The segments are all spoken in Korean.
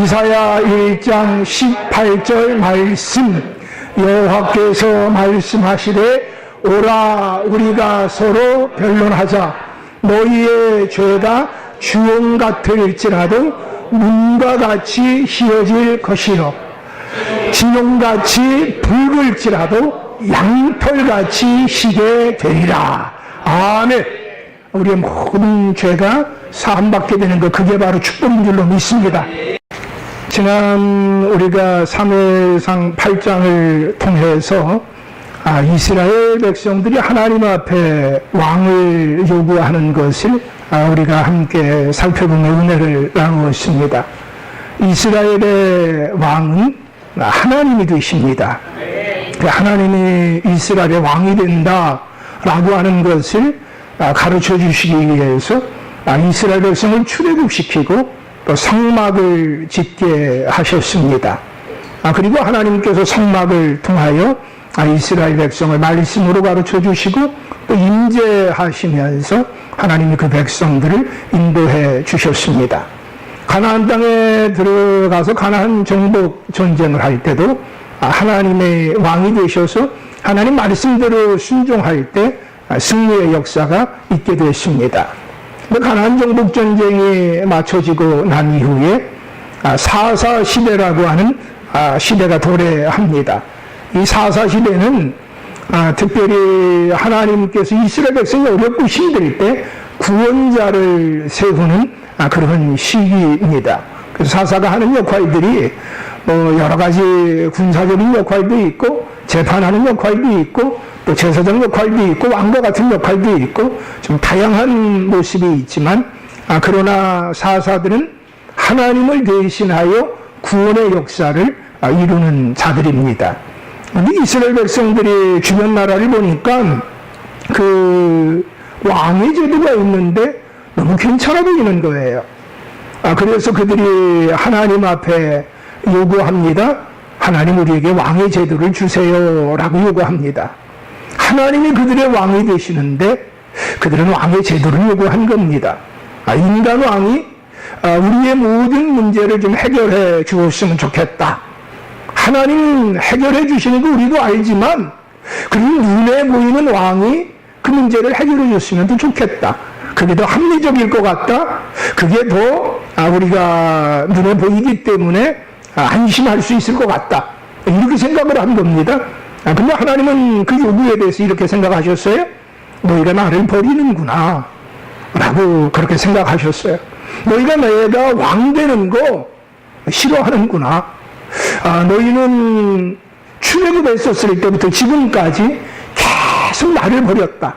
이사야 1장 18절 말씀, 여호와께서 말씀하시되 오라 우리가 서로 변론하자. 너희의 죄가 주홍 같을지라도 눈과 같이 희어질 것이요 진홍같이 붉을지라도 양털같이 희게 되리라. 아멘. 우리의 모든 죄가 사함받게 되는 것, 그게 바로 축복인 줄로 믿습니다. 지난 우리가 사무엘상 8장을 통해서 이스라엘 백성들이 하나님 앞에 왕을 요구하는 것을 우리가 함께 살펴보며 은혜를 나누었습니다. 이스라엘의 왕은 하나님이 되십니다. 하나님이 이스라엘의 왕이 된다라고 하는 것을 가르쳐 주시기 위해서 이스라엘 백성을 출애굽시키고 또 성막을 짓게 하셨습니다. 그리고 하나님께서 성막을 통하여 이스라엘 백성을 말씀으로 가르쳐 주시고 또 임재하시면서 하나님이 그 백성들을 인도해 주셨습니다. 가나안 땅에 들어가서 가나안 정복 전쟁을 할 때도 하나님의 왕이 되셔서 하나님 말씀대로 순종할 때 승리의 역사가 있게 됐습니다. 가나안 정복 전쟁이 마쳐지고 난 이후에 사사 시대라고 하는 시대가 도래합니다. 이 사사 시대는 특별히 하나님께서 이스라엘 백성이 어렵고 힘들 때 구원자를 세우는 그런 시기입니다. 그래서 사사가 하는 역할들이 여러 가지 군사적인 역할도 있고 재판하는 역할도 있고 또 제사장 역할도 있고 왕과 같은 역할도 있고 좀 다양한 모습이 있지만 그러나 사사들은 하나님을 대신하여 구원의 역사를 이루는 자들입니다. 이스라엘 백성들이 주변 나라를 보니까 그 왕의 제도가 있는데 너무 괜찮아 보이는 거예요. 그래서 그들이 하나님 앞에 요구합니다. 하나님 우리에게 왕의 제도를 주세요 라고 요구합니다. 하나님이 그들의 왕이 되시는데 그들은 왕의 제도를 요구한 겁니다. 인간 왕이 우리의 모든 문제를 좀 해결해 주었으면 좋겠다. 하나님 해결해 주시는 거 우리도 알지만 그리고 눈에 보이는 왕이 그 문제를 해결해 줬으면 더 좋겠다. 그게 더 합리적일 것 같다. 그게 더 우리가 눈에 보이기 때문에 안심할 수 있을 것 같다. 이렇게 생각을 한 겁니다. 근데 하나님은 그 요구에 대해서 이렇게 생각하셨어요. 너희가 나를 버리는구나 라고 그렇게 생각하셨어요. 너희가 내가 왕 되는 거 싫어하는구나. 너희는 출애굽했었을 때부터 지금까지 계속 나를 버렸다.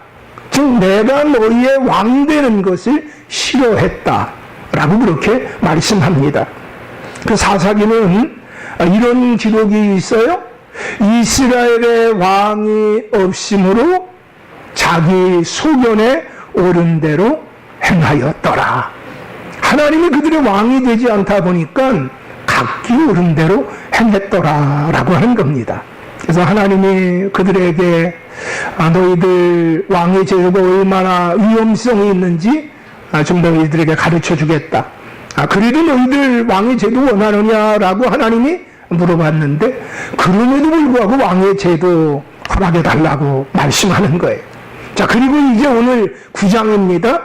즉 내가 너희의 왕 되는 것을 싫어했다 라고 그렇게 말씀합니다. 그 사사기는 이런 기록이 있어요. 이스라엘의 왕이 없으므로 자기 소견에 옳은 대로 행하였더라. 하나님이 그들의 왕이 되지 않다 보니까 각기 옳은 대로 행했더라 라고 하는 겁니다. 그래서 하나님이 그들에게 너희들 왕의 제도가 얼마나 위험성이 있는지 좀 너희들에게 가르쳐 주겠다. 그래도 너희들 왕의 제도 원하느냐라고 하나님이 물어봤는데 그럼에도 불구하고 왕의 제도 허락해 달라고 말씀하는 거예요. 자, 그리고 이제 오늘 9장입니다.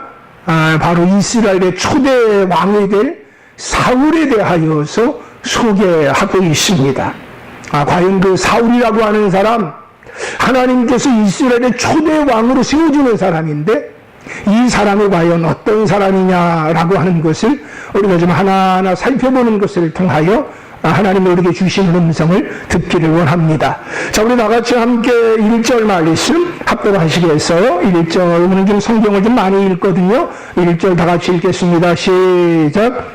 바로 이스라엘의 초대 왕이 될 사울에 대하여서 소개하고 있습니다. 과연 그 사울이라고 하는 사람, 하나님께서 이스라엘의 초대 왕으로 세워주는 사람인데 이 사람이 과연 어떤 사람이냐라고 하는 것을 우리가 좀 하나하나 살펴보는 것을 통하여 하나님이 우리에게 주시는 음성을 듣기를 원합니다. 자, 우리 다같이 함께 1절 말씀 합독하시겠어요? 1절, 오늘 좀 성경을 좀 많이 읽거든요. 1절 다같이 읽겠습니다. 시작.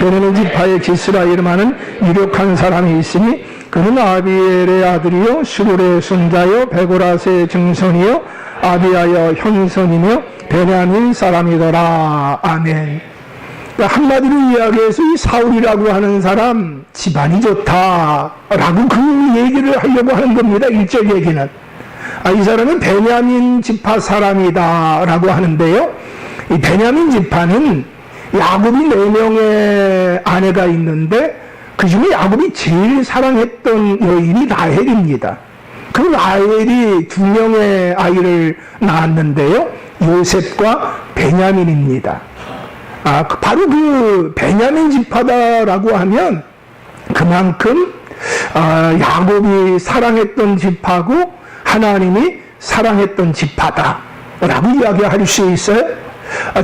베냐민 지파의 기스라 이름하는 유력한 사람이 있으니 그는 아비엘의 아들이요 수룰의 손자요 베고라스의 증손이요 아비아의 형선이며 베냐민 사람이더라. 아멘. 한마디로 이야기해서 이 사울이라고 하는 사람 집안이 좋다라고 그 얘기를 하려고 하는 겁니다. 1절 얘기는. 이 사람은 베냐민 지파 사람이다라고 하는데요. 이 베냐민 지파는 야곱이 4명의 아내가 있는데 그 중에 야곱이 제일 사랑했던 여인이 라헬입니다. 그 라헬이 2명의 아이를 낳았는데요. 요셉과 베냐민입니다. 바로 그 베냐민 지파다라고 하면 그만큼 야곱이 사랑했던 지파고 하나님이 사랑했던 지파다라고 이야기할 수 있어요.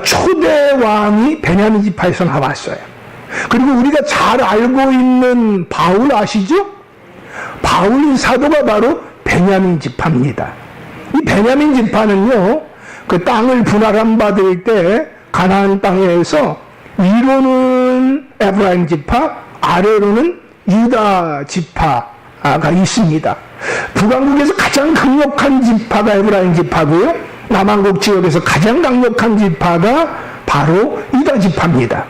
초대 왕이 베냐민 지파에서 나왔어요. 그리고 우리가 잘 알고 있는 바울 아시죠? 바울 사도가 바로 베냐민 지파입니다. 이 베냐민 지파는요, 그 땅을 분할함 받을 때 가나안 땅에서 위로는 에브라임 지파, 아래로는 유다 지파가 있습니다. 북왕국에서 가장 강력한 지파가 에브라임 지파고요. 남왕국 지역에서 가장 강력한 지파가 바로 유다 지파입니다.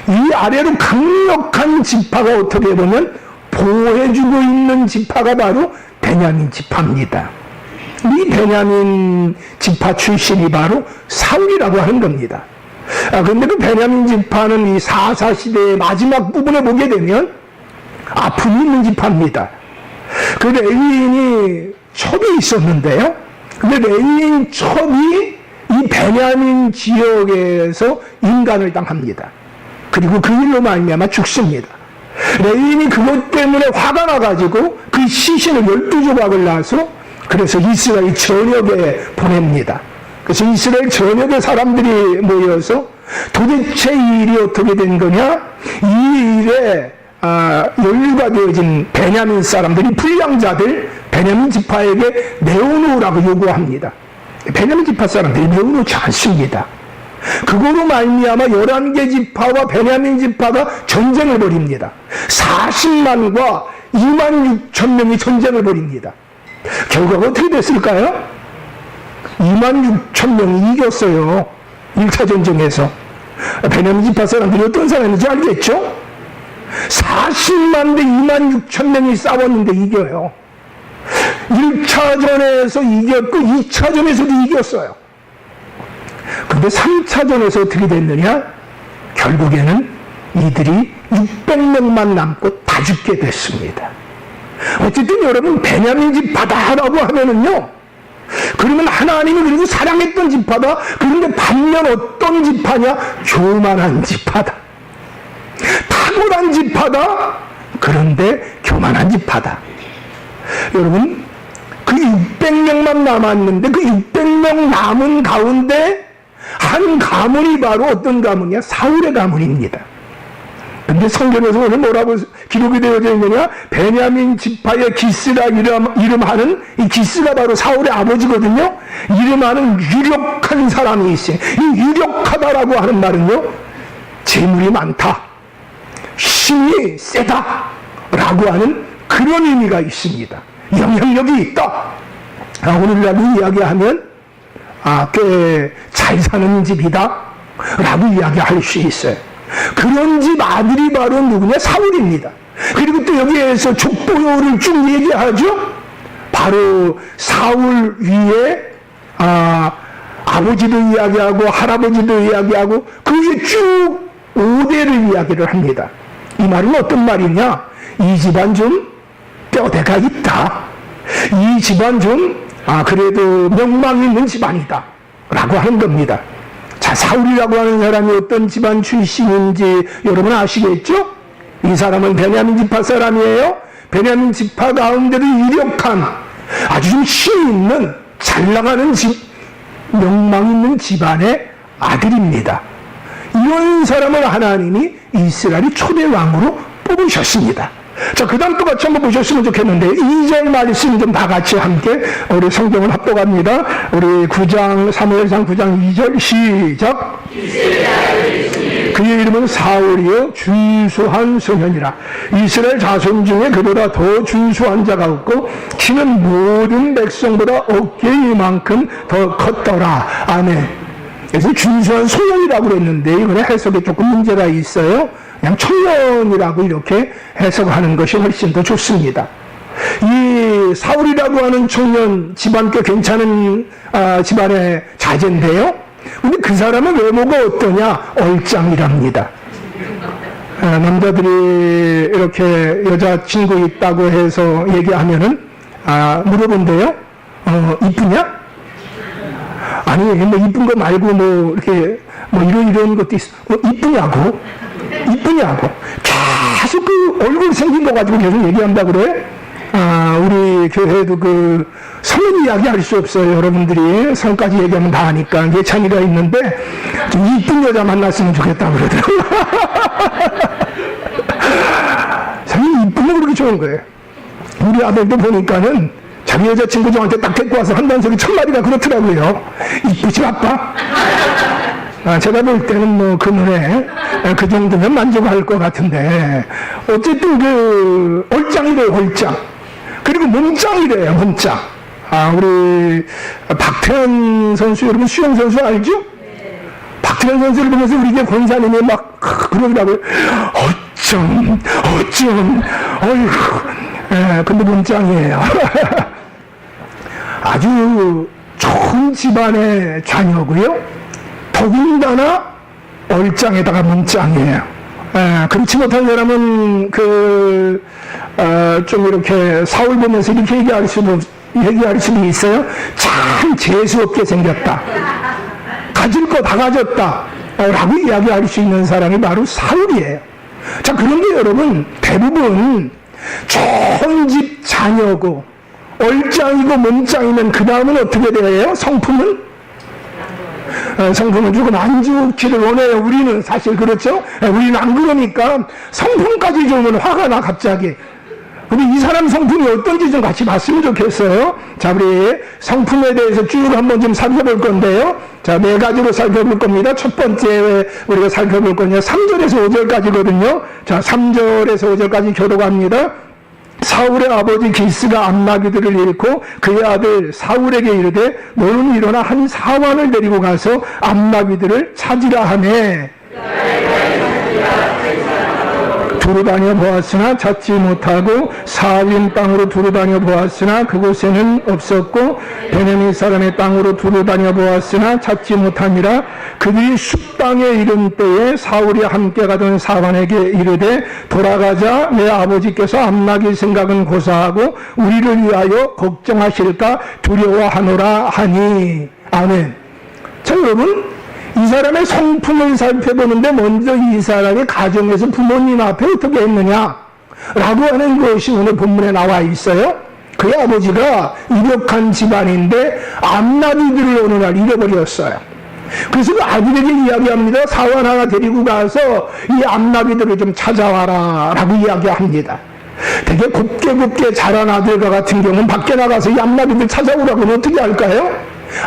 이 아래로 강력한 지파가 어떻게 보면 보호해주고 있는 지파가 바로 베냐민 지파입니다. 이 베냐민 지파 출신이 바로 사울이라고 하는 겁니다. 그런데 그 베냐민 지파는 이 사사시대의 마지막 부분에 보게 되면 아픔이 있는 지파입니다. 그 레위인이 첩이 있었는데요. 근데 레위인 첩이 이 베냐민 지역에서 인간을 당합니다. 그리고 그 일로 말미암아 죽습니다. 레위인이 그것 때문에 화가 나가지고 그 시신을 12조각을 놔서 그래서 이스라엘 전역에 보냅니다. 그래서 이스라엘 전역의 사람들이 모여서 도대체 이 일이 어떻게 된 거냐? 이 일에 연루가 되어진 베냐민 사람들이 불량자들 베냐민 지파에게 내어놓으라고 요구합니다. 베냐민 지파 사람들이 내어놓지 않습니다. 그거로 말미암아 11개 지파와 베냐민 지파가 전쟁을 벌입니다. 40만과 2만 6천 명이 전쟁을 벌입니다. 결과가 어떻게 됐을까요? 2만 6천 명이 이겼어요. 1차 전쟁에서. 베냐민 지파 사람들이 어떤 사람인지 알겠죠? 40만 대 2만 6천 명이 싸웠는데 이겨요. 1차전에서 이겼고 2차전에서도 이겼어요. 근데 3차전에서 어떻게 됐느냐? 결국에는 이들이 600명만 남고 다 죽게 됐습니다. 어쨌든 여러분 베냐민 지파다라고 하면은요, 그러면 하나님이 그리고 사랑했던 지파다. 그런데 반면 어떤 지파냐? 교만한 지파다. 탁월한 지파다. 그런데 교만한 지파다. 여러분 그 600명만 남았는데 그 600명 남은 가운데 한 가문이 바로 어떤 가문이야? 사울의 가문입니다. 근데 성경에서 오늘 뭐라고 기록이 되어져 있느냐? 베냐민 지파의 기스라 이름하는 이 기스가 바로 사울의 아버지거든요. 이름하는 유력한 사람이 있어요. 이 유력하다라고 하는 말은요, 재물이 많다, 힘이 세다 라고 하는 그런 의미가 있습니다. 영향력이 있다. 오늘날로 이야기하면 꽤 잘 사는 집이다 라고 이야기할 수 있어요. 그런 집 아들이 바로 누구냐? 사울입니다. 그리고 또 여기에서 족보를 쭉 얘기하죠. 바로 사울 위에 아버지도 이야기하고 할아버지도 이야기하고 그 위에 쭉 5대를 이야기를 합니다. 이 말은 어떤 말이냐? 이 집안 좀 뼈대가 있다. 이 집안 좀 그래도 명망 있는 집안이다 라고 하는 겁니다. 자, 사울이라고 하는 사람이 어떤 집안 출신인지 여러분 아시겠죠? 이 사람은 베냐민 지파 사람이에요. 베냐민 지파 가운데도 유력한 아주 좀 힘 있는 잘 나가는 명망 있는 집안의 아들입니다. 이런 사람을 하나님이 이스라엘의 초대 왕으로 뽑으셨습니다. 자, 그 다음 또 같이 한번 보셨으면 좋겠는데 2절 말씀 좀 다 같이 함께 우리 성경을 합독합니다. 우리 9장 사무엘상 9장 2절 시작. 그의 이름은 사울이요 준수한 소년이라. 이스라엘 자손 중에 그보다 더 준수한 자가 없고 키는 모든 백성보다 어깨 이만큼 더 컸더라. 아멘. 그래서 준수한 소년이라고 그랬는데 이번에 해석에 조금 문제가 있어요. 그냥 청년이라고 이렇게 해석하는 것이 훨씬 더 좋습니다. 이 사울이라고 하는 청년 집안 꽤 괜찮은 집안의 자제인데요. 근데 그 사람의 외모가 어떠냐? 얼짱이랍니다. 남자들이 이렇게 여자친구 있다고 해서 얘기하면은, 물어본대요? 이쁘냐? 아니, 뭐 이쁜 거 말고 뭐 이렇게 뭐 이런 것도 있어. 이쁘냐고? 이쁘냐고? 계속 그 얼굴 생긴 거 가지고 계속 얘기한다 그래? 우리 교회도 그 성은 이야기할 수 없어요. 여러분들이 성까지 얘기하면 다 아니까 예찬이가 있는데 좀 이쁜 여자 만났으면 좋겠다 그러더라고요. 성이 이쁘면 그렇게 좋은 거예요. 우리 아들도 보니까는 자기 여자친구 저한테 딱 데리고 와서 한다는 소리 첫 마디가 그렇더라고요. 이쁘지 아빠? 제가 볼 때는 뭐 그 눈에 그 정도면 만족할 것 같은데 어쨌든 그 얼짱이래요. 얼짱. 그리고 몸짱이래요. 몸짱. 우리 박태현 선수, 여러분 수영 선수 알죠? 네. 박태현 선수를 보면서 우리 이제 권사님이 막 그러더라고요. 어쩜 어휴. 근데 몸짱이에요. 아주 좋은 집안의 자녀고요. 더군다나 얼짱에다가 몸짱이에요. 그렇지 못한 사람은 좀 이렇게 사울 보면서 이렇게 얘기할 수도 있어요. 참 재수없게 생겼다. 가질 거 다 가졌다. 라고 이야기할 수 있는 사람이 바로 사울이에요. 자, 그런데 여러분, 대부분 좋은 집 자녀고, 얼짱이고 몸짱이면 그 다음은 어떻게 돼요? 성품은 조금 안 좋기를 원해요. 우리는 사실 그렇죠? 우리는 안 그러니까 성품까지 좋으면 화가 나 갑자기. 근데 이 사람 성품이 어떤지 좀 같이 봤으면 좋겠어요. 자, 우리 성품에 대해서 쭉 한번 좀 살펴볼 건데요. 자, 4가지로 살펴볼 겁니다. 첫 번째 우리가 살펴볼 건요. 3절에서 5절까지거든요. 자, 3절에서 5절까지 교도갑니다. 사울의 아버지 기스가 암나귀들을 잃고 그의 아들 사울에게 이르되 너는 일어나 한 사환을 데리고 가서 암나귀들을 찾으라 하매 두루다녀 보았으나 찾지 못하고 사윈 땅으로 두루다녀 보았으나 그곳에는 없었고 베냐민 사람의 땅으로 두루다녀 보았으나 찾지 못하니라. 그들이 숲땅에 이른 때에 사울이 함께 가던 사환에게 이르되 돌아가자. 내 아버지께서 암나귀 생각은 고사하고 우리를 위하여 걱정하실까 두려워하노라 하니. 아멘. 자, 여러분, 이 사람의 성품을 살펴보는데 먼저 이 사람이 가정에서 부모님 앞에 어떻게 했느냐 라고 하는 것이 오늘 본문에 나와 있어요. 그의 아버지가 유력한 집안인데 암나귀들을 어느 날 잃어버렸어요. 그래서 그 아들에게 이야기합니다. 사환 하나 데리고 가서 이 암나귀들을 좀 찾아와라 라고 이야기합니다. 되게 곱게 자란 아들과 같은 경우는 밖에 나가서 이 암나귀들 찾아오라고 하면 어떻게 할까요?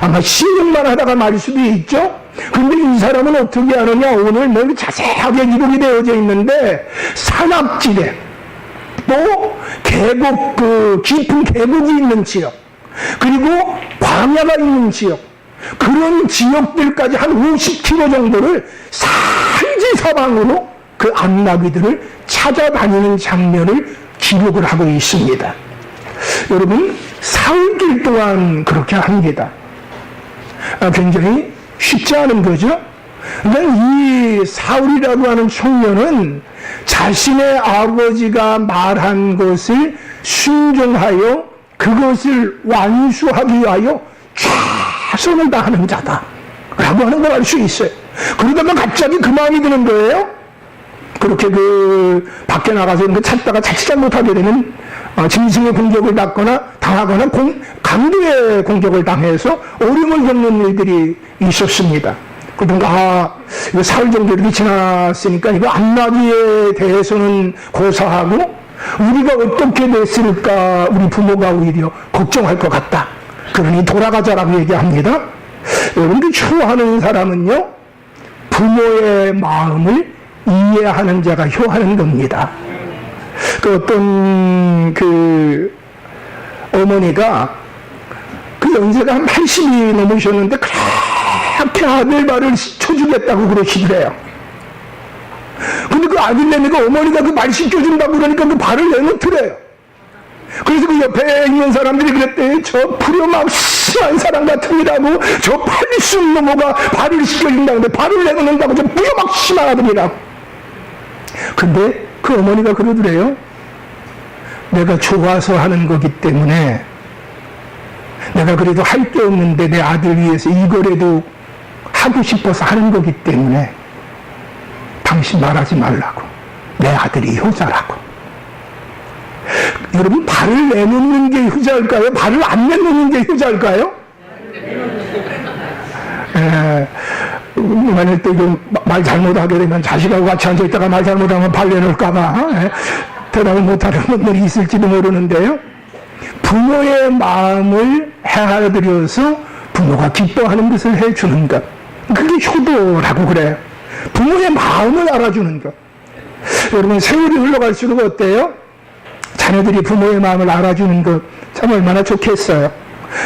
아마 시행만 하다가 말 수도 있죠. 근데 이 사람은 어떻게 하느냐? 오늘 뭐 자세하게 기록이 되어져 있는데 산악지대 또 계곡, 깊은 계곡이 있는 지역 그리고 광야가 있는 지역 그런 지역들까지 한 50km 정도를 산지사방으로 그 암나귀들을 찾아다니는 장면을 기록을 하고 있습니다. 여러분, 사흘길 동안 그렇게 합니다. 굉장히 쉽지 않은 거죠. 그러니까 이 사울이라고 하는 청년은 자신의 아버지가 말한 것을 순종하여 그것을 완수하기 위하여 최선을 다하는 자다 라고 하는 걸 알 수 있어요. 그러다가 갑자기 그 마음이 드는 거예요. 그렇게 밖에 나가서 이런 거 찾다가 자칫 잘못하게 되면 짐승의 공격을 당하거나 강도의 공격을 당해서 어려움을 겪는 일들이 있었습니다. 그러니까 이거 사흘 정도 이렇게 지났으니까 이거 암나귀에 대해서는 고사하고 우리가 어떻게 됐을까 우리 부모가 오히려 걱정할 것 같다. 그러니 돌아가자라고 얘기합니다. 여러분들 효하는 사람은요 부모의 마음을 이해하는 자가 효하는 겁니다. 어떤 어머니가 연세가 한 80이 넘으셨는데 그렇게 아들 말을 쳐주겠다고 그러시더래요. 근데 그 아들내미가 어머니가 그 말 시켜준다고 그러니까 그 발을 내놓더래요. 그래서 그 그 옆에 있는 사람들이 그랬대. 저 부려막심한 사람 같으니라고. 저 팔순 넘어가 발을 씻겨준다는데 발을 내놓는다고 저 부려막심한 아들이라고. 근데 그 어머니가 그러더래요. 내가 좋아서 하는 거기 때문에, 내가 그래도 할 게 없는데 내 아들 위해서 이거라도 하고 싶어서 하는 거기 때문에 당신 말하지 말라고. 내 아들이 효자라고. 여러분, 발을 내놓는 게 효자일까요? 발을 안 내놓는 게 효자일까요? 만약 또 말 잘못하게 되면 자식하고 같이 앉아있다가 말 잘못하면 발 내놓을까봐 대답을 못하는 분들이 있을지도 모르는데요. 부모의 마음을 헤아려들여서 부모가 기뻐하는 것을 해주는 것, 그게 효도라고 그래요. 부모의 마음을 알아주는 것. 여러분, 세월이 흘러갈수록 어때요? 자녀들이 부모의 마음을 알아주는 것 참 얼마나 좋겠어요.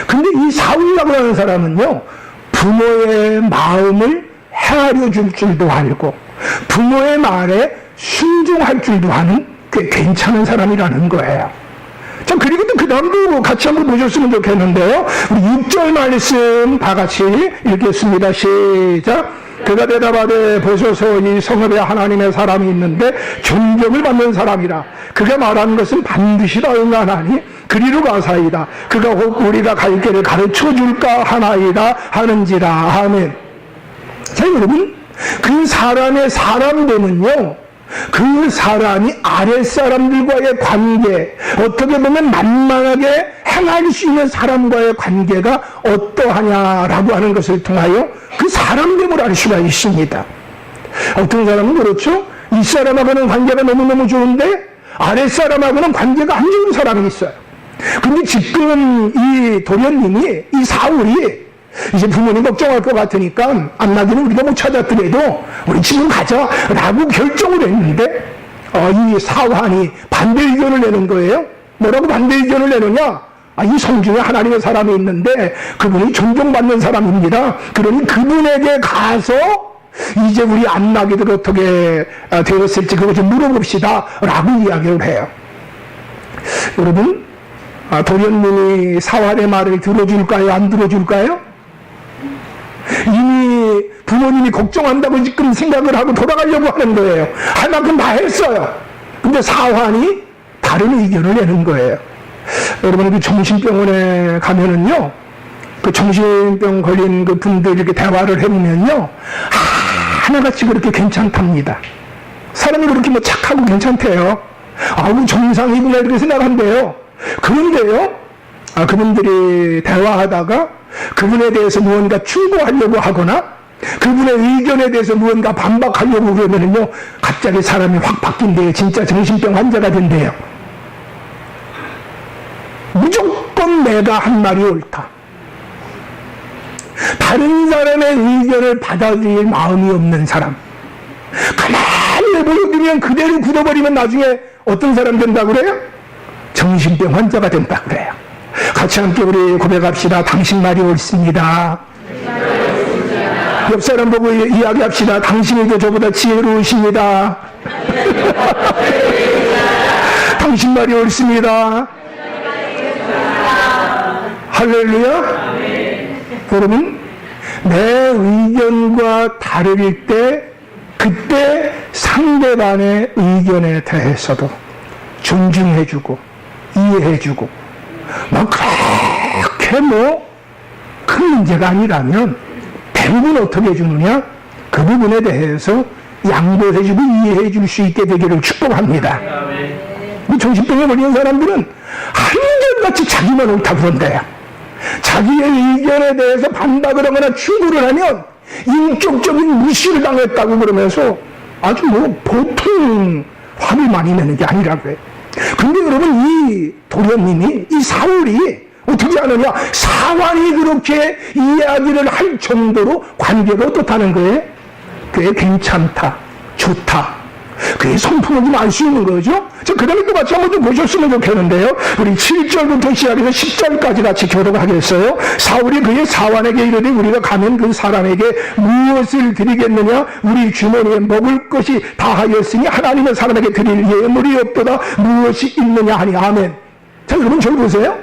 근데 이 사울이라고 하는 사람은요, 부모의 마음을 헤아려 줄 줄도 알고 부모의 말에 순종할 줄도 아는 꽤 괜찮은 사람이라는 거예요. 자, 그리고 또 그 다음도 같이 한번 보셨으면 좋겠는데요. 우리 6절 말씀 다 같이 읽겠습니다. 시작. 그가 대답하되 보소서, 이 성읍에 하나님의 사람이 있는데 존경을 받는 사람이라. 그가 말하는 것은 반드시 다 응하나니 그리로 가사이다. 그가 혹 우리가 갈 길을 가르쳐 줄까 하나이다 하는지라. 아멘. 자, 여러분, 그 사람의 사람됨은요, 그 사람이 아랫사람들과의 관계, 어떻게 보면 만만하게 행할 수 있는 사람과의 관계가 어떠하냐라고 하는 것을 통하여 그 사람됨을 알 수가 있습니다. 어떤 사람은 그렇죠. 윗사람하고는 관계가 너무너무 좋은데 아랫사람하고는 관계가 안 좋은 사람이 있어요. 근데 지금 이 도련님이, 이 사울이 이제 부모님 걱정할 것 같으니까 안나기는 우리가 못 찾았더라도 우리 집으로 가자라고 결정을 했는데 이 사환이 반대 의견을 내는 거예요. 뭐라고 반대 의견을 내느냐? 이 성중에 하나님의 사람이 있는데 그분이 존경받는 사람입니다. 그러니 그분에게 가서 이제 우리 안나기들 어떻게 되었을지 그거 좀 물어봅시다 라고 이야기를 해요. 여러분, 도련님이 사환의 말을 들어줄까요? 안 들어줄까요? 이미 부모님이 걱정한다고 지금 생각을 하고 돌아가려고 하는 거예요. 할 만큼 다 했어요. 근데 사환이 다른 의견을 내는 거예요. 여러분, 그 정신병원에 가면은요, 그 정신병 걸린 그 분들 이렇게 대화를 해보면요, 하나같이 그렇게 괜찮답니다. 사람이 그렇게 뭐 착하고 괜찮대요. 아우, 정상이구나 이렇게 생각한대요. 그런데요, 그분들이 대화하다가 그분에 대해서 무언가 충고하려고 하거나 그분의 의견에 대해서 무언가 반박하려고 그러면은요, 갑자기 사람이 확 바뀐대요. 진짜 정신병 환자가 된대요. 무조건 내가 한 말이 옳다. 다른 사람의 의견을 받아들일 마음이 없는 사람. 가만히 내버려두면 그대로 굳어버리면 나중에 어떤 사람 된다고 그래요? 정신병 환자가 된다고 그래요. 같이 함께 우리 고백합시다. 당신 말이 옳습니다. 옆 사람 보고 이야기합시다. 당신이 더 저보다 지혜로우십니다. 당신 말이 옳습니다. 할렐루야. 여러분, 내 의견과 다를 때 그때 상대방의 의견에 대해서도 존중해주고 이해해주고 그렇게 큰 문제가 아니라면 대부분 어떻게 해주느냐? 그 부분에 대해서 양보해주고 이해해줄 수 있게 되기를 축복합니다. 정신병에 걸린 사람들은 한결같이 자기만 옳다고 그런대요. 자기의 의견에 대해서 반박을 하거나 충고를 하면 인격적인 무시를 당했다고 그러면서 아주 보통 화를 많이 내는 게 아니라고 해요. 근데 여러분, 이 도련님이, 이 사울이 어떻게 하느냐? 사환이 그렇게 이야기를 할 정도로 관계가 어떻다는 거예요? 꽤 괜찮다, 좋다. 그게 성품을 좀 알 수 있는 거죠. 그 다음에 또 같이 한번 좀 보셨으면 좋겠는데요. 우리 7절부터 시작해서 10절까지 같이 교독하겠어요. 사울이 그의 사환에게 이르되 우리가 가면 그 사람에게 무엇을 드리겠느냐? 우리 주머니에 먹을 것이 다하였으니 하나님의 사람에게 드릴 예물이 없도다. 무엇이 있느냐 하니. 아멘. 자, 여러분 저를 보세요.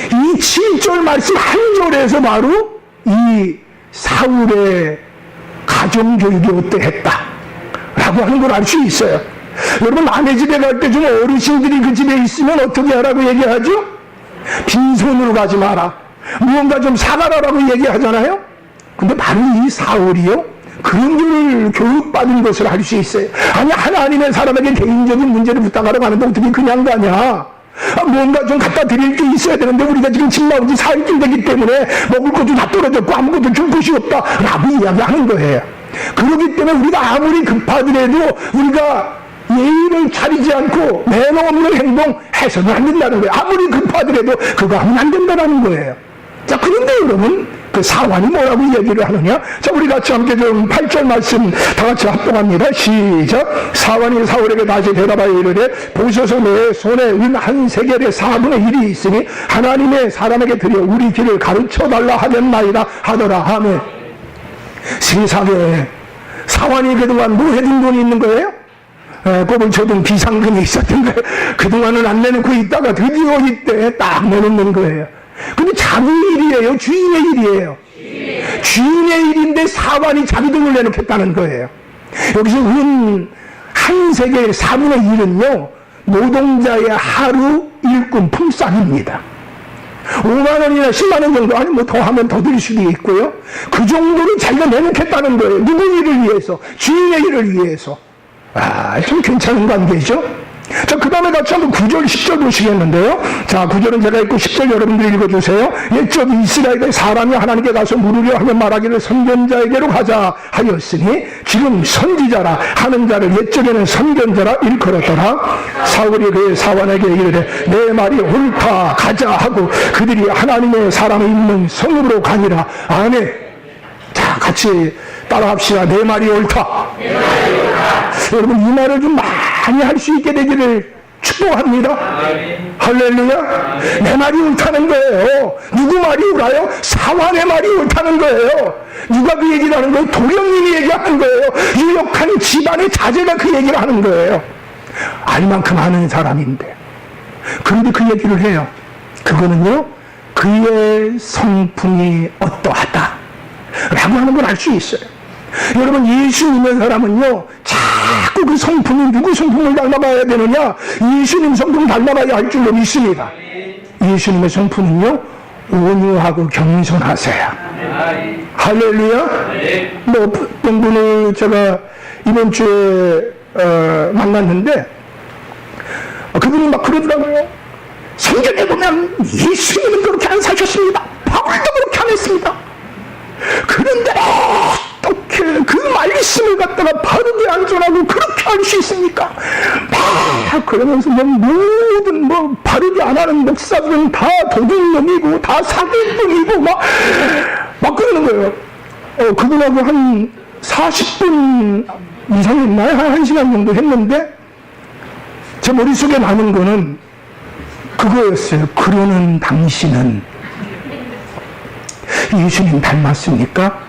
이 7절 말씀 한 절에서 바로 이 사울의 가정교육이 어떠했다 라고 하는 걸 알 수 있어요. 여러분 남의 집에 갈 때 좀 어르신들이 그 집에 있으면 어떻게 하라고 얘기하죠? 빈손으로 가지 마라, 무언가 좀 사가라라고 얘기하잖아요. 근데 바로 이 사울이요, 그런 걸 교육받은 것을 알 수 있어요. 아니, 하나님의 사람에게 개인적인 문제를 부탁하러 가는데 어떻게 그냥 가냐? 뭔가 좀 갖다 드릴 게 있어야 되는데 우리가 지금 집 나온 지 4일쯤 되기 때문에 먹을 것도 다 떨어졌고 아무것도 줄 곳이 없다 라고 이야기하는 거예요. 그렇기 때문에 우리가 아무리 급하더라도 우리가 예의를 차리지 않고 매너 없는 행동 해서는 안 된다는 거예요. 아무리 급하더라도 그거 하면 안 된다는 거예요. 자, 그런데 여러분 그 사환이 뭐라고 얘기를 하느냐? 자, 우리 같이 함께 좀 8절 말씀 다 같이 합동합니다. 시작. 사환이 사울에게 다시 대답하여 이르되 보소서 내 손에 은 한 세겔의 4분의 1이 있으니 하나님의 사람에게 드려 우리 길을 가르쳐달라 하겠나이다 하더라. 아멘. 세상에 사환이 그동안 뭐 해둔 돈이 있는 거예요? 꼽을 쳐둔 비상금이 있었던 거예요. 그동안은 안 내놓고 있다가 드디어 이때 딱 내놓는 거예요. 근데 자기 일이에요? 주인의 일이에요? 주인의 일인데 사환이 자기 돈을 내놓겠다는 거예요. 여기서 한 세겔 4분의 1은요 노동자의 하루 일꾼 품삯입니다. 5만 원이나 10만 원 정도, 아니 뭐 더 하면 더 들 수도 있고요. 그 정도를 자기가 내놓겠다는 거예요. 누구 일을 위해서? 주인의 일을 위해서. 아, 좀 괜찮은 관계죠? 자, 그 다음에 같이 한번 9절, 10절 보시겠는데요. 자, 9절은 제가 읽고 10절 여러분들이 읽어주세요. 옛적 이스라엘의 사람이 하나님께 가서 물으려 하면 말하기를 선견자에게로 가자 하였으니 지금 선지자라 하는 자를 옛적에는 선견자라 일컬었더라. 사울이 그의 사환에게 이르되 내 말이 옳다 가자 하고 그들이 하나님의 사람이 있는 성읍으로 가니라. 아멘. 자, 같이 따라합시다. 내 말이 옳다. 여러분 이 말을 좀 많이 할 수 있게 되기를 축복합니다. 할렐루야. 내 말이 옳다는 거예요. 누구 말이 옳아요? 사환의 말이 옳다는 거예요. 누가 그 얘기를 하는 거예요? 도령님이 얘기하는 거예요. 유력한 집안의 자제가 그 얘기를 하는 거예요. 알만큼 아는 사람인데. 그런데 그 얘기를 해요. 그거는요 그의 성품이 어떠하다 라고 하는 걸 알 수 있어요. 여러분 예수 믿는 사람은요 자꾸 그 성품이 누구 성품을 닮아봐야 되느냐? 예수님 성품 닮아봐야 할 줄로 믿습니다. 예수님의 성품은요 온유하고 겸손하세요. 할렐루야. 뭐 어떤 분을 제가 이번 주에 만났는데 그분이 막 그러더라고요. 성경에 보면 예수님은 그렇게 안 사셨습니다. 바울도 그렇게 안 했습니다. 그런데 어떻게 그 말씀을 갖다가 바르게 안전하고 그렇게 할 수 있습니까? 막 그러면서 모든 바르게 안 하는 목사들은 다 도둑놈이고 다 사기꾼이고 막 그러는 거예요. 그분하고 한 40분 이상 했나요? 한 1시간 정도 했는데 제 머릿속에 남은 거는 그거였어요. 그러는 당신은 예수님 닮았습니까?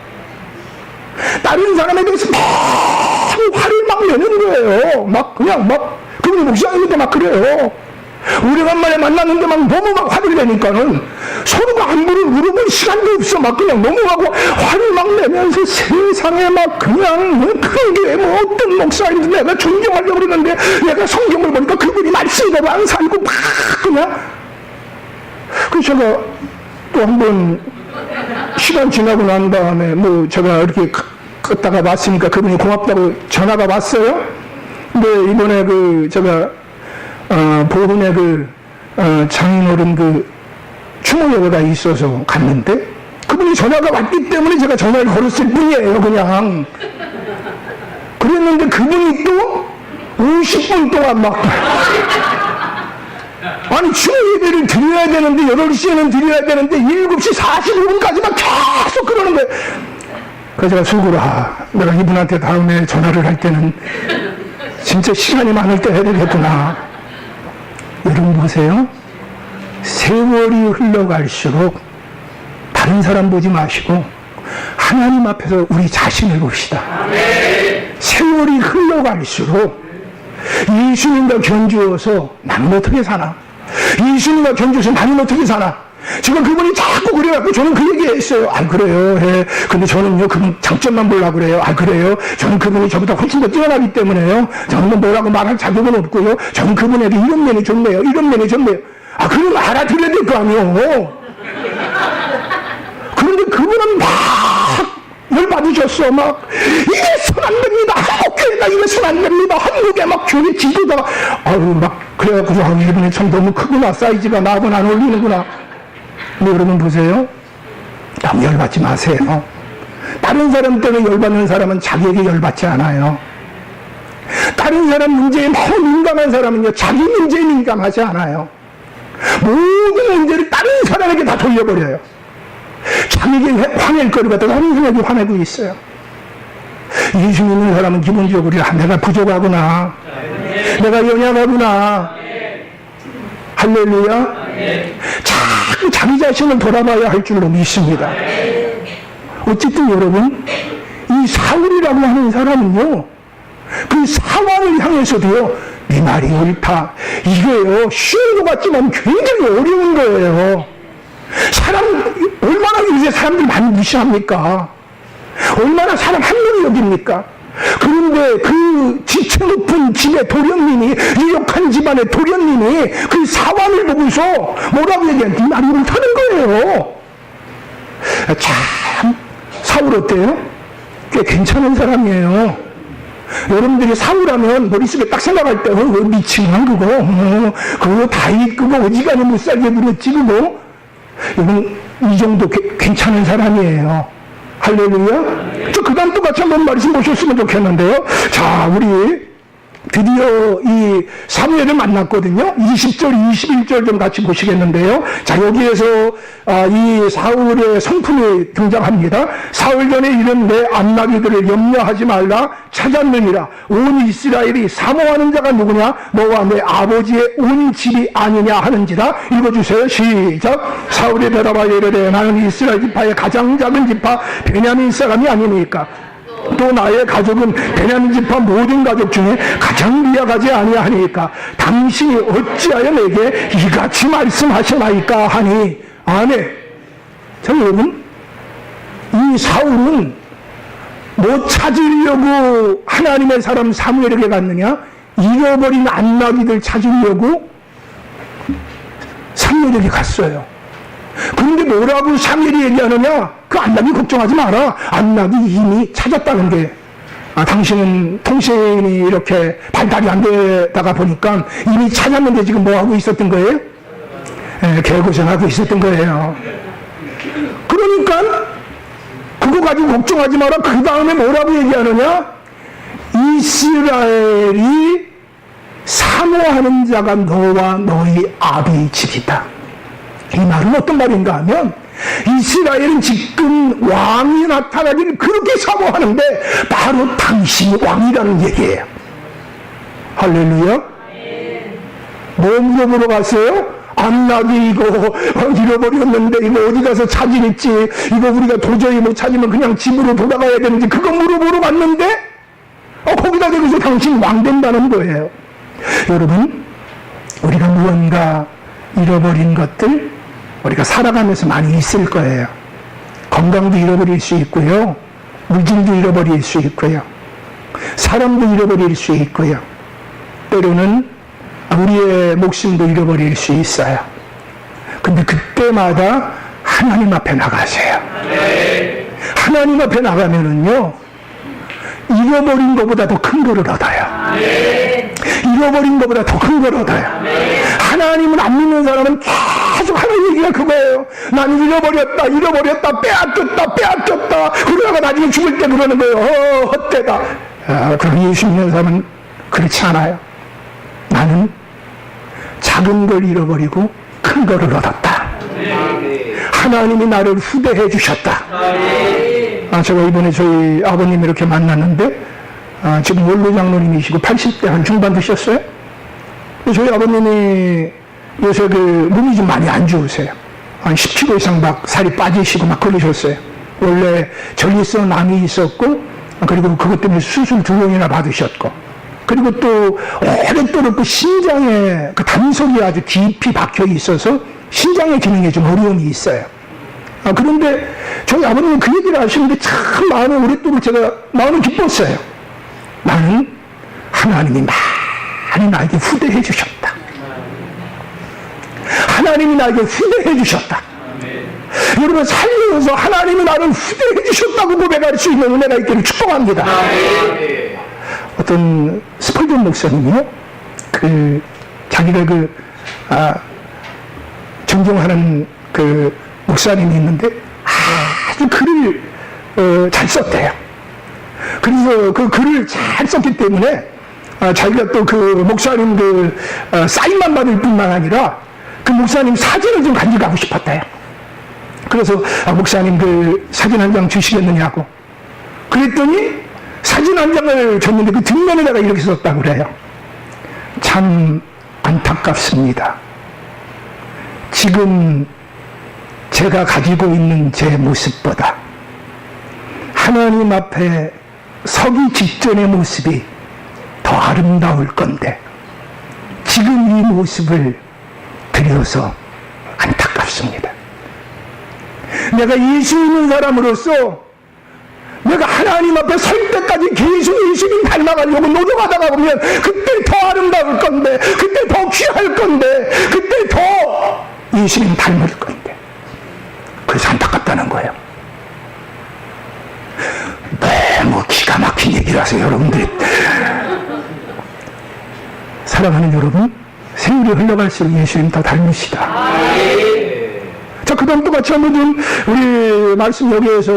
다른 사람에 대해서 막 화를 막 내는 거예요. 그분이 목사님인데 막 그래요. 오래간만에 만났는데 너무 화를 내니까는 서로가 안부를 물어볼 시간도 없어. 그냥 넘어가고 화를 막 내면서 세상에 그냥 그게 어떤 목사인지 내가 존경하려고 그러는데 내가 성경을 보니까 그분이 말씀대로 안 살고 그냥. 그래서 제가 또 한번 시간 지나고 난 다음에 제가 이렇게 껐다가 봤으니까 그분이 고맙다고 전화가 왔어요. 근데 이번에 제가 보훈에 장인어른 추모 예배가 있어서 갔는데 그분이 전화가 왔기 때문에 제가 전화를 걸었을 뿐이에요. 그냥 그랬는데 그분이 또 50분 동안 아니 추모 예배를 드려야 되는데 8시에는 드려야 되는데 7시 45분까지만 계속 그러는 거예요. 그래서 제가 속으로 내가 이분한테 다음에 전화를 할 때는 진짜 시간이 많을 때 해야 되겠구나. 여러분 보세요. 세월이 흘러갈수록 다른 사람 보지 마시고 하나님 앞에서 우리 자신을 봅시다. 세월이 흘러갈수록 예수님과 견주어서 나는 어떻게 사나? 예수님과 견주서 나는 어떻게 사나? 제가 그분이 자꾸 그래갖고 저는 그 얘기 했어요. 아, 그래요. 예. 근데 저는요, 그분 장점만 보려고 그래요. 아, 그래요. 저는 그분이 저보다 훨씬 더 뛰어나기 때문에요. 저는 뭐라고 말할 자격은 없고요. 저는 그분에게 이런 면이 좋네요. 이런 면이 좋네요. 아, 그럼 알아들어야 될 거 아니에요. 그런데 그분은 막 열받으셨어. 막, 이게 손 안 됩니다. 한국교회가 이게 손 안 됩니다. 한국에 막 교회 지도자가, 아유, 막, 그래갖고, 이분이 참 너무 크구나. 사이즈가 나하고는 안 어울리는구나. 근데 여러분 보세요. 너무 열받지 마세요. 다른 사람 때문에 열받는 사람은 자기에게 열받지 않아요. 다른 사람 문제에 너무 민감한 사람은요, 자기 문제에 민감하지 않아요. 모든 문제를 다른 사람에게 다 돌려버려요. 자기에게 화낼 거리가 또 다른 사람에게 화내고 있어요. 예수 믿는 사람은 기본적으로 내가 부족하구나. 내가 연약하구나. 할렐루야. 자꾸 자기 자신을 돌아봐야 할 줄로 믿습니다. 어쨌든 여러분, 이 사울이라고 하는 사람은요, 그 상황을 향해서도요, 네 말이 옳다. 이거요, 쉬운 것 같지만 굉장히 어려운 거예요. 얼마나 요새 사람들 많이 무시합니까? 얼마나 사람 한 명이 여깁니까? 그런데 그 지체 높은 집의 도련님이, 유력한 집안의 도련님이 그 사환을 보고서 뭐라고 얘기해? 네 말이 옳다는 거예요. 참, 사울 어때요? 꽤 괜찮은 사람이에요. 여러분들이 사울하면 머릿속에 딱 생각할 때, 미친놈 그거 다윗 그거 어지간히 못 살게 부렸지 그거. 여러분, 이 정도 괜찮은 사람이에요. 할렐루야. 저 그다음 또 같이 한번 말씀 보셨으면 좋겠는데요. 자, 우리 드디어 이 사무엘을 만났거든요. 20절, 21절 좀 같이 보시겠는데요. 자, 여기에서 이 사울의 성품이 등장합니다. 사울 전에 이른 내 암나기들을 염려하지 말라. 찾았느니라. 온 이스라엘이 사모하는 자가 누구냐? 너와 내 아버지의 온 집이 아니냐 하는지라. 읽어주세요. 시작. 사울이 대답하여 이르되 나는 이스라엘 지파의 가장 작은 지파 베냐민 사람이 아니니까. 또 나의 가족은 베냐민 지파 모든 가족 중에 가장 미약하지 아니하니까 당신이 어찌하여 내게 이같이 말씀하시나이까 하니. 아멘. 자, 여러분, 이 사울은 뭐 찾으려고 하나님의 사람 사무엘에게 갔느냐? 잃어버린 안나기들 찾으려고 사무엘에게 갔어요. 그런데 뭐라고 사무엘이 얘기하느냐? 그 안나기 걱정하지 마라. 안나기 이미 찾았다는 게. 당신은 통신이 이렇게 발달이 안 되다가 보니까 이미 찾았는데 지금 뭐 하고 있었던 거예요? 개고생하고 있었던 거예요. 그러니까 그거 가지고 걱정하지 마라. 그 다음에 뭐라고 얘기하느냐? 이스라엘이 사모하는 자가 너와 너희 아비 집이다. 이 말은 어떤 말인가 하면 이스라엘은 지금 왕이 나타나기를 그렇게 사모하는데 바로 당신이 왕이라는 얘기예요. 할렐루야. 뭐 물어보러 갔어요? 암나기 이거 잃어버렸는데 이거 어디 가서 찾으겠지, 이거 우리가 도저히 못 찾으면 그냥 집으로 돌아가야 되는지 그거 물어보러 갔는데 거기다 대고서 당신 왕 된다는 거예요. 여러분, 우리가 무언가 잃어버린 것들 우리가 살아가면서 많이 있을 거예요. 건강도 잃어버릴 수 있고요, 물질도 잃어버릴 수 있고요, 사람도 잃어버릴 수 있고요, 때로는 우리의 목숨도 잃어버릴 수 있어요. 근데 그때마다 하나님 앞에 나가세요. 하나님 앞에 나가면은요, 잃어버린 것보다 더 큰 거를 얻어요. 잃어버린 것보다 더 큰 걸 얻어요. 하나님은 안 믿는 사람은 계속 하는 얘기가 그거예요. 난 잃어버렸다, 빼앗겼다. 그러다가 나중에 죽을 때 그러는 거예요. 헛되다. 그럼 예수 믿는 사람은 그렇지 않아요. 나는 작은 걸 잃어버리고 큰 거를 얻었다. 하나님이 나를 후대해 주셨다. 제가 이번에 저희 아버님 이렇게 만났는데, 지금 원로 장로님이시고 80대 한 중반 되셨어요? 저희 아버님이 요새 몸이 좀 많이 안 좋으세요. 한 10kg 이상 막 살이 빠지시고 막 그러셨어요. 원래 전립선 암이 있었고, 그리고 그것 때문에 수술 2번이나 받으셨고, 그리고 또 오랫도록 그 신장에 그 단속이 아주 깊이 박혀 있어서 신장의 기능에 좀 어려움이 있어요. 그런데 저희 아버님은 그 얘기를 하시는데 참 마음에 오랫도록 제가 마음을 기뻤어요. 나는 하나님이 많이 나에게 후대해 주셨다. 하나님이 나에게 후대해 주셨다. 여러분, 살면서 하나님이 나를 후대해 주셨다고 고백할 수 있는 은혜가 있기를 축복합니다. 어떤 스펄전 목사님이요, 자기가 존경하는 목사님이 있는데 아주 글을 잘 썼대요. 그래서 그 글을 잘 썼기 때문에 자기가 또 그 목사님 사인만 받을 뿐만 아니라 그 목사님 사진을 좀 간직하고 싶었대요. 그래서 목사님 사진 한 장 주시겠느냐고 그랬더니 사진 한 장을 줬는데 그 뒷면에다가 이렇게 썼다고 그래요. 참 안타깝습니다. 지금 제가 가지고 있는 제 모습보다 하나님 앞에 서기 직전의 모습이 더 아름다울 건데 지금 이 모습을 드려서 안타깝습니다. 내가 예수 있는 사람으로서 내가 하나님 앞에 설 때까지 계속 예수님 닮아가려고 노력하다가 보면 그때 더 아름다울 건데, 그때 더 귀할 건데, 그때 더 예수님 닮을 건데. 그래서 안타깝다는 거예요. 너무 기가 막힌 얘기라서 여러분들이, 사랑하는 여러분, 세월이 흘러갈수록 예수님 더 닮으시다. 자, 그 다음 또 같이 한번 좀, 우리 말씀 여기에서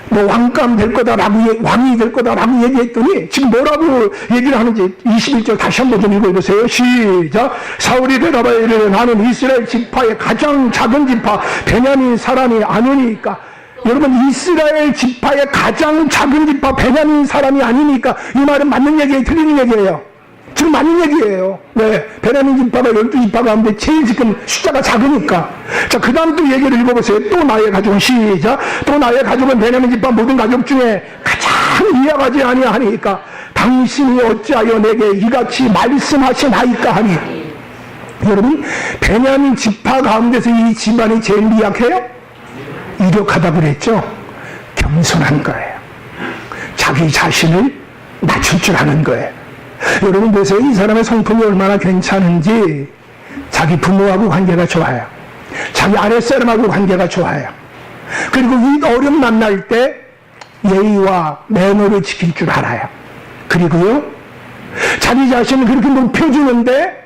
왕감 될 거다라고, 왕이 될 거다라고 얘기했더니, 지금 뭐라고 얘기를 하는지 21절 다시 한번 좀 읽어보세요. 시작. 사울이 대답하여 이르되 나는 이스라엘 지파의 가장 작은 지파, 베냐민 사람이 아니니까. 여러분, 이스라엘 지파의 가장 작은 지파, 베냐민 사람이 아니니까. 이 말은 맞는 얘기예요? 틀리는 얘기예요? 지금 맞는 얘기예요. 왜? 베냐민 지파가 12지파 가운데 제일 지금 숫자가 작으니까. 자, 그 다음 또 얘기를 읽어보세요. 또 나의 가족은, 시작. 또 나의 가족은 베냐민 지파 모든 가족 중에 가장 이하가지 아니하니까 당신이 어찌하여 내게 이같이 말씀하시나이까 하니. 여러분, 베냐민 지파 가운데서 이 집안이 제일 미약해요? 이력하다 그랬죠? 겸손한 거예요. 자기 자신을 낮출 줄 아는 거예요. 여러분 보세요. 이 사람의 성품이 얼마나 괜찮은지. 자기 부모하고 관계가 좋아요. 자기 아랫사람하고 관계가 좋아요. 그리고 이 어려움 만날 때 예의와 매너를 지킬 줄 알아요. 그리고요, 자기 자신을 그렇게 높여주는데,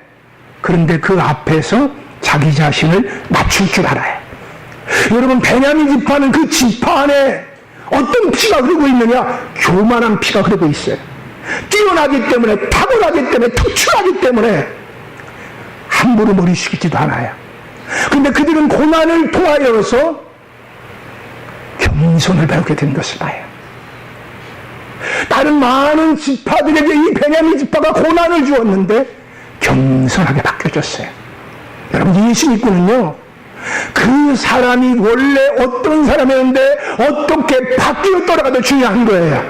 그런데 그 앞에서 자기 자신을 낮출 줄 알아요. 여러분, 베냐민 지파는 그 지파 안에 어떤 피가 흐르고 있느냐? 교만한 피가 흐르고 있어요. 뛰어나기 때문에, 탁월하기 때문에, 특출하기 때문에 함부로 머리 숙이지도 않아요. 근데 그들은 고난을 통하여서 겸손을 배우게 된 것을 봐요. 다른 많은 지파들에게 이 베냐민 지파가 고난을 주었는데 겸손하게 바뀌어졌어요. 여러분, 예수 믿고는요, 그 사람이 원래 어떤 사람이었는데 어떻게 바뀌었더라도 중요한 거예요.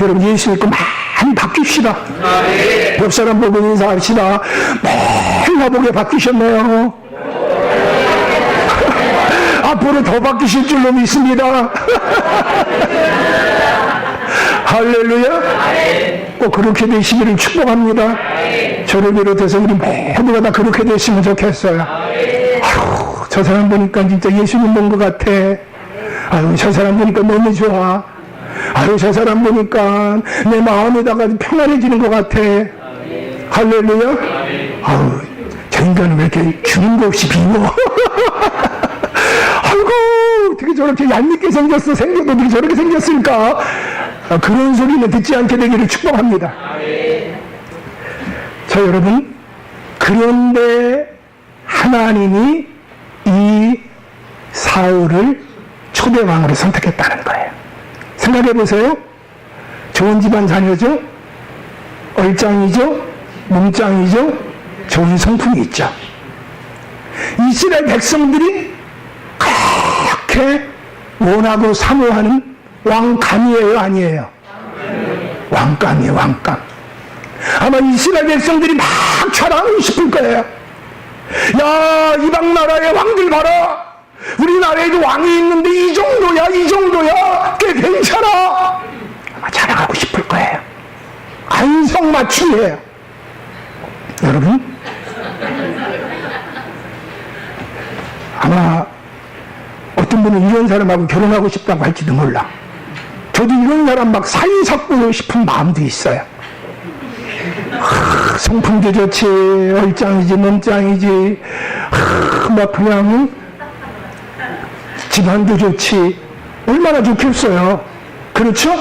여러분, 예수 믿고 많이 바뀝시다. 옆 사람 보고 인사합시다. 매일 나보게 바뀌셨네요. 앞으로 더 바뀌실 줄로 믿습니다. 할렐루야. 꼭 그렇게 되시기를 축복합니다. 저를 비롯해서 우리 모두가 다 그렇게 됐으면 좋겠어요. 아유, 저 사람 보니까 진짜 예수님 본 것 같아. 아유, 저 사람 보니까 너무 좋아. 아유, 저 사람 보니까 내 마음에다가 평안해지는 것 같아. 할렐루야. 아유, 저 인간은 왜 이렇게 주는 거 없이 비워. 아이고, 어떻게 저렇게 얄밉게 생겼어. 생겨도 어떻게 저렇게 생겼을까. 그런 소리는 듣지 않게 되기를 축복합니다. 자, 여러분, 그런데 하나님이 이 사울을 초대왕으로 선택했다는 거예요. 생각해 보세요. 좋은 집안 자녀죠? 얼짱이죠? 몸짱이죠? 좋은 성품이 있죠. 이스라엘 백성들이 그렇게 원하고 사모하는 왕감이에요, 아니에요? 왕감이에요, 왕감. 아마 이스라엘 백성들이 막 자랑하고 싶을 거예요. 야, 이방 나라의 왕들 봐라. 우리나라에도 왕이 있는데 이 정도야. 꽤 괜찮아. 아마 자랑하고 싶을 거예요. 안성맞춤이에요. 여러분, 아마 어떤 분은 이런 사람하고 결혼하고 싶다고 할지도 몰라. 저도 이런 사람 막 사위 섞고 싶은 마음도 있어요. 성품도 좋지, 얼짱이지, 몸짱이지, 막 그냥 집안도 좋지. 얼마나 좋겠어요. 그렇죠?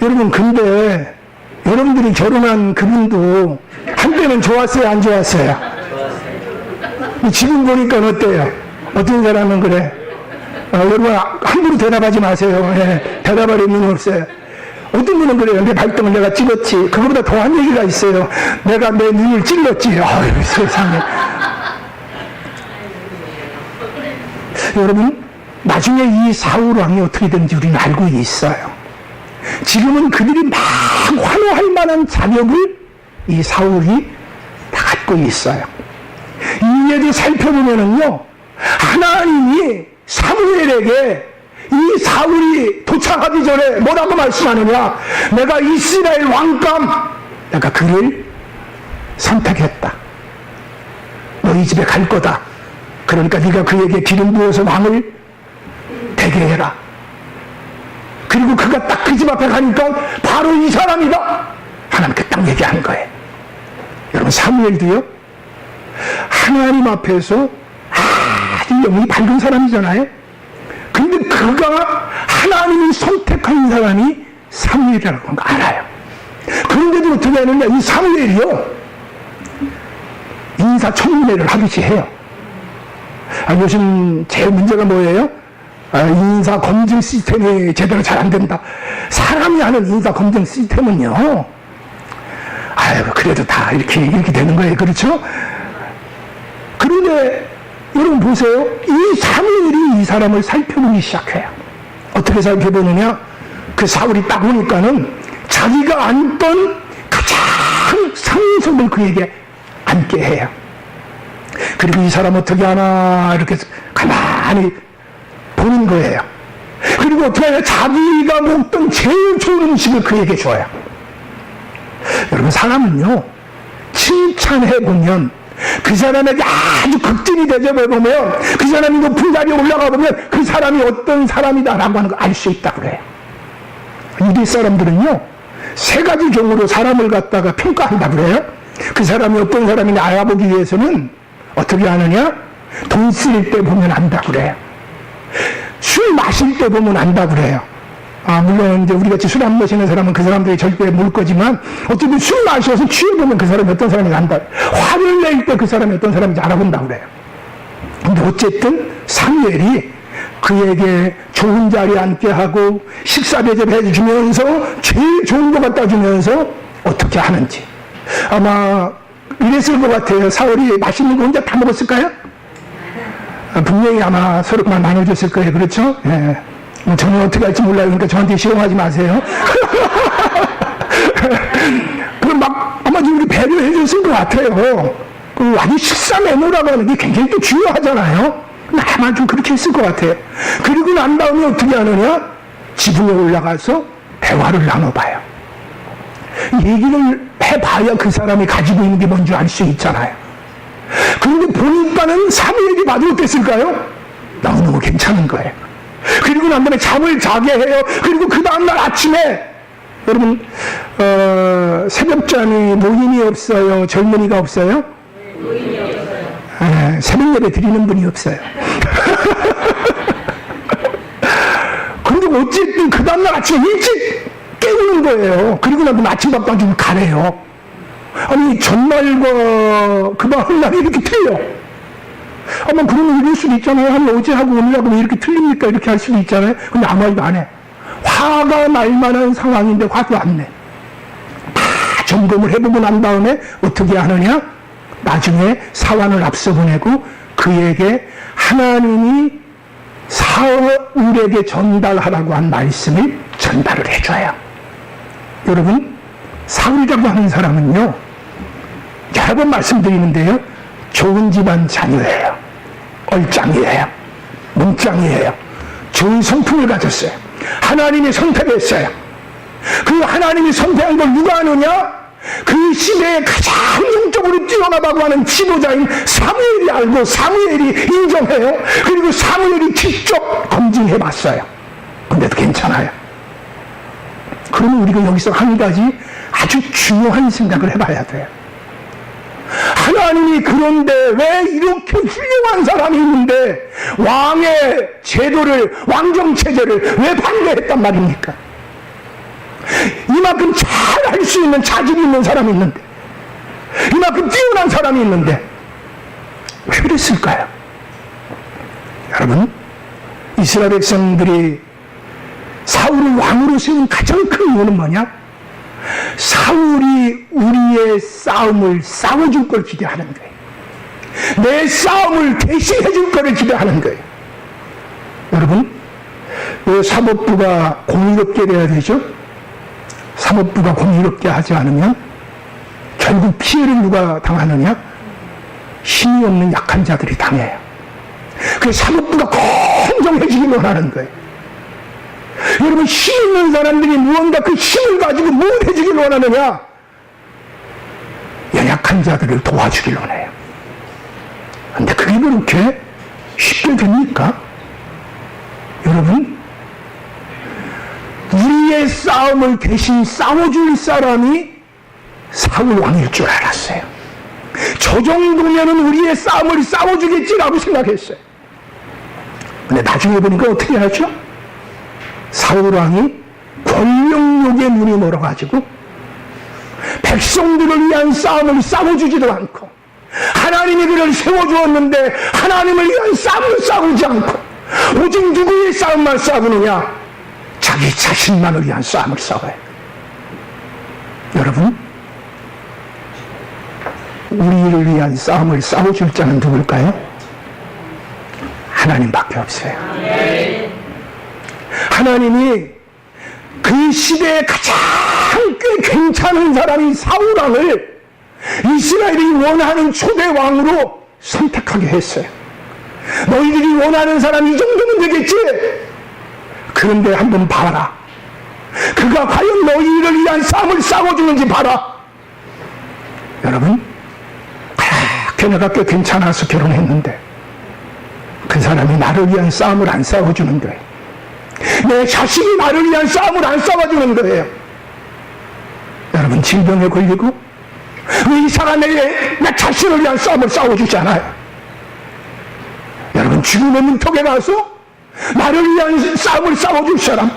여러분, 근데 여러분들이 결혼한 그분도 한때는 좋았어요, 안 좋았어요? 지금 보니까 어때요? 어떤 사람은 그래? 여러분, 함부로 대답하지 마세요. 예, 대답할 의미는 없어요. 어떤 분은 그래요. 내 발등을 내가 찔렀지. 그거보다 더한 얘기가 있어요. 내가 내 눈을 찔렀지. 아유, 세상에. 여러분, 나중에 이 사울 왕이 어떻게 되는지 우리는 알고 있어요. 지금은 그들이 막 환호할 만한 자격을 이 사울이 다 갖고 있어요. 이에도 살펴보면은요, 하나님이 사무엘에게 이 사울이 도착하기 전에 뭐라고 말씀하느냐? 내가 이스라엘 왕감, 내가 그를 선택했다. 너희 집에 갈 거다. 그러니까 네가 그에게 기름 부어서 왕을 되게 해라. 그리고 그가 딱 그 집 앞에 가니까 바로 이 사람이다. 하나님께 딱 얘기한 거예요. 여러분, 사무엘도요, 하나님 앞에서 아주 영이 밝은 사람이잖아요. 근데 그가 하나님이 선택한 사람이 사무엘이라고 하는 거 알아요. 그런데도 어떻게 하느냐? 이 사무엘이요, 인사청문회를 하듯이 해요. 요즘 제일 문제가 뭐예요? 인사 검증 시스템이 제대로 잘 안 된다. 사람이 하는 인사 검증 시스템은요, 그래도 다 이렇게 되는 거예요. 그렇죠? 그런데 여러분 보세요. 이 사무엘이 이 사람을 살펴보기 시작해요. 어떻게 살펴보느냐? 그 사울이 딱 오니까는 자기가 앉던 가장 상석을 그에게 앉게 해요. 그리고 이 사람 어떻게 하나 이렇게 가만히 보는 거예요. 그리고 어떻게 하냐? 자기가 먹던 제일 좋은 음식을 그에게 줘요. 여러분, 사람은요, 칭찬해보면, 그 사람에게 아주 극진히 대접해보면, 그 사람이 높은 자리에 올라가 보면 그 사람이 어떤 사람이다라고 하는 걸 알 수 있다 그래요. 유대 사람들은요, 세 가지 종으로 사람을 갖다가 평가한다 그래요. 그 사람이 어떤 사람이냐 알아보기 위해서는 어떻게 하느냐? 돈 쓸 때 보면 안다 그래요. 술 마실 때 보면 안다 그래요. 물론 이제 우리 같이 술 안 마시는 사람은 그 사람들이 절대 모를 거지만, 어쨌든 술 마셔서 취해보면 그 사람이 어떤 사람인지 안다. 화를 낼 때 그 사람이 어떤 사람인지 알아본다 그래요. 근데 어쨌든 사무엘이 그에게 좋은 자리에 앉게 하고 식사 대접해 주면서 제일 좋은 거 갖다 주면서 어떻게 하는지 아마 이랬을 것 같아요. 사울이 맛있는 거 혼자 다 먹었을까요? 분명히 아마 서로만 나눠줬을 거예요. 그렇죠? 예. 저는 어떻게 할지 몰라요. 그러니까 저한테 시험하지 마세요. 그럼 막 아마 우리 배려해 줬을 것 같아요. 그 아주 식사 매너라고 하는 게 굉장히 또 중요하잖아요. 아마 좀 그렇게 했을 것 같아요. 그리고 난 다음에 어떻게 하느냐? 지붕에 올라가서 대화를 나눠봐요. 얘기를 해봐야 그 사람이 가지고 있는 게 뭔지 알 수 있잖아요. 그런데 보니까는 사무엘이 봐도 어땠을까요? 너무너무 괜찮은 거예요. 그리고 난 다음에 잠을 자게 해요. 그리고 그 다음날 아침에 여러분 새벽잠이 모임이 없어요? 젊은이가 없어요? 모임이 없어요. 새벽 예배 드리는 분이 없어요. 그런데 어쨌든 그 다음날 아침에 일찍 깨우는 거예요. 그리고 난 다음에 아침밥도 안 주고 가래요. 아니, 전날과 그 다음 날이 이렇게 틀려. 아마 그러면 이럴 수도 있잖아요. 아니, 어제하고 오늘하고 왜 이렇게 틀립니까? 이렇게 할 수도 있잖아요. 근데 아무 말도 안 해. 화가 날 만한 상황인데 화도 안 내. 다 점검을 해보고 난 다음에 어떻게 하느냐? 나중에 사환을 앞서 보내고 그에게 하나님이 사울에게 전달하라고 한 말씀을 전달을 해줘요. 여러분, 사울이라고 하는 사람은요, 여러 번 말씀드리는데요, 좋은 집안 자녀예요. 얼짱이에요. 문짱이에요. 좋은 성품을 가졌어요. 하나님이 선택했어요. 그 하나님이 선택한 걸 누가 아느냐? 그 시대에 가장 영적으로 뛰어나다고 하는 지도자인 사무엘이 알고 사무엘이 인정해요. 그리고 사무엘이 직접 검증해 봤어요. 근데도 괜찮아요. 그러면 우리가 여기서 한 가지 아주 중요한 생각을 해봐야 돼요. 하나님이 그런데 왜 이렇게 훌륭한 사람이 있는데 왕의 제도를, 왕정체제를 왜 반대했단 말입니까? 이만큼 잘 할 수 있는 자질이 있는 사람이 있는데, 이만큼 뛰어난 사람이 있는데 왜 그랬을까요? 여러분, 이스라엘 백성들이 사울을 왕으로 세운 가장 큰 이유는 뭐냐? 사울이 우리의 싸움을 싸워줄 걸 기대하는 거예요. 내 싸움을 대신해 줄 거를 기대하는 거예요. 여러분, 왜 사법부가 공의롭게 돼야 되죠? 사법부가 공의롭게 하지 않으면 결국 피해를 누가 당하느냐? 힘이 없는 약한 자들이 당해요. 그래서 사법부가 공정해지길 원하는 거예요. 여러분, 힘 있는 사람들이 무언가 그 힘을 가지고 뭘 해주길 원하느냐? 연약한 자들을 도와주길 원해요. 근데 그게 그렇게 쉽게 됩니까? 여러분, 우리의 싸움을 대신 싸워줄 사람이 사울 왕일 줄 알았어요. 저 정도면은 우리의 싸움을 싸워주겠지라고 생각했어요. 근데 나중에 보니까 어떻게 하죠? 사울 왕이 권력욕에 눈이 멀어가지고 백성들을 위한 싸움을 싸워주지도 않고, 하나님이 그를 세워주었는데 하나님을 위한 싸움을 싸우지 않고 오직 누구의 싸움만 싸우느냐? 자기 자신만을 위한 싸움을 싸워요. 여러분, 우리를 위한 싸움을 싸워줄 자는 누굴까요? 하나님밖에 없어요. 하나님이 그 시대에 가장 꽤 괜찮은 사람이 사울 왕을 이스라엘이 원하는 초대 왕으로 선택하게 했어요. 너희들이 원하는 사람 이 정도면 되겠지? 그런데 한번 봐라. 그가 과연 너희를 위한 싸움을 싸워주는지 봐라. 여러분, 그렇게 내가 꽤 괜찮아서 결혼했는데 그 사람이 나를 위한 싸움을 안 싸워주는 거예요. 내 자식이 나를 위한 싸움을 안 싸워주는 거예요. 여러분, 질병에 걸리고 왜 이 사람이 내 자신을 위한 싸움을 싸워주지 않아요? 여러분, 죽음의 문턱에 가서 나를 위한 싸움을 싸워줄 사람,